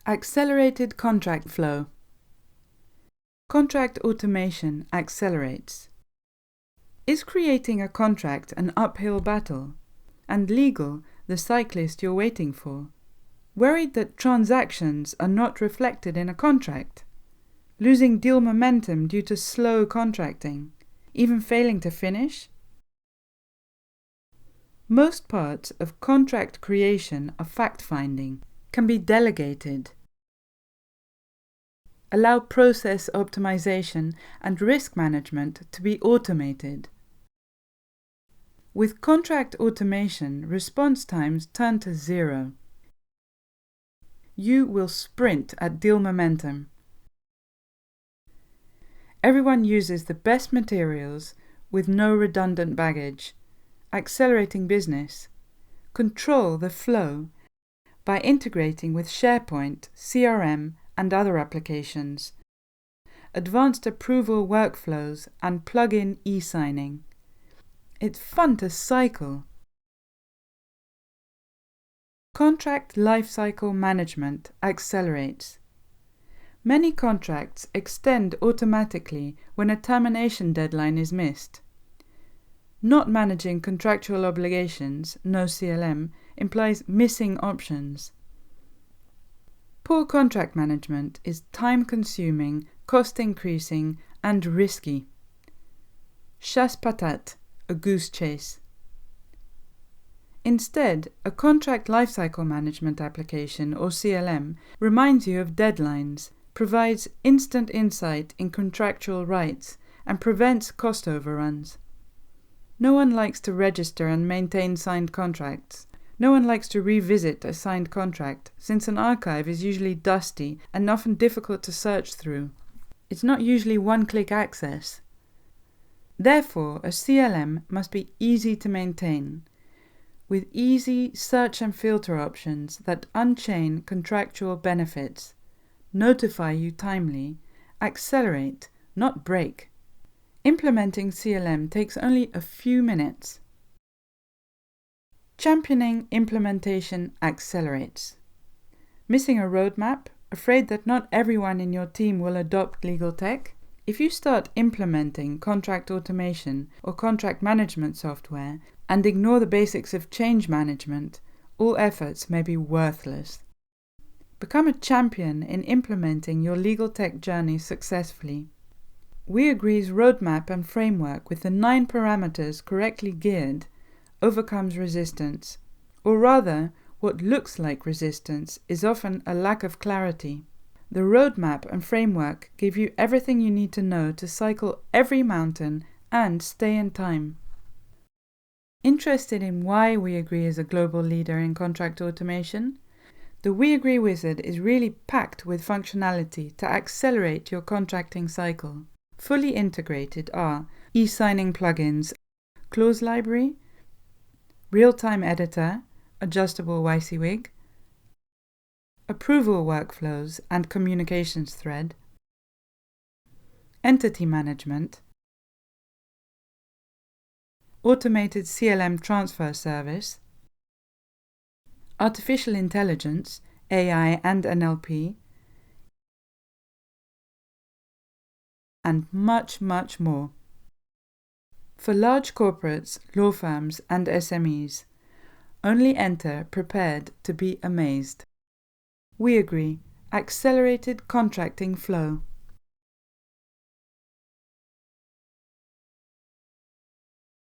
Accelerated contract flow. Contract automation accelerates. Is creating a contract an uphill battle? And legal the cyclist you're waiting for? Worried that transactions are not reflected in a contract? Losing deal momentum due to slow contracting? Even failing to finish? Most parts of contract creation are fact-finding, can be delegated. Allow process optimization and risk management to be automated. With contract automation, response times turn to zero. You will sprint at deal momentum. Everyone uses the best materials with no redundant baggage, accelerating business. Control the flow by integrating with SharePoint, CRM, and other applications, advanced approval workflows, and plug-in e-signing. It's fun to cycle. Contract lifecycle management accelerates. Many contracts extend automatically when a termination deadline is missed. Not managing contractual obligations, no CLM, implies missing options. Poor contract management is time-consuming, cost-increasing, and risky. Chasse patate, a goose chase. Instead, a contract lifecycle management application, or CLM, reminds you of deadlines, provides instant insight in contractual rights, and prevents cost overruns. No one likes to register and maintain signed contracts. No one likes to revisit a signed contract, since an archive is usually dusty and often difficult to search through. It's not usually one-click access. Therefore, a CLM must be easy to maintain, with easy search and filter options that unchain contractual benefits, notify you timely, accelerate, not break. Implementing CLM takes only a few minutes. Championing implementation accelerates. Missing a roadmap? Afraid that not everyone in your team will adopt legal tech? If you start implementing contract automation or contract management software and ignore the basics of change management, all efforts may be worthless. Become a champion in implementing your legal tech journey successfully. Weagree's roadmap and framework with the 9 parameters correctly geared overcomes resistance, or rather, what looks like resistance is often a lack of clarity. The roadmap and framework give you everything you need to know to cycle every mountain and stay in time. Interested in why Weagree is a global leader in contract automation? The Weagree Wizard is really packed with functionality to accelerate your contracting cycle. Fully integrated are e-signing plugins, clause library, Realtime editor, adjustable WYSIWYG, approval workflows and communications thread, entity management, automated CLM transfer service, artificial intelligence, AI and NLP, and much, much more. For large corporates, law firms, and SMEs, only enter prepared to be amazed. Weagree, accelerated contracting flow.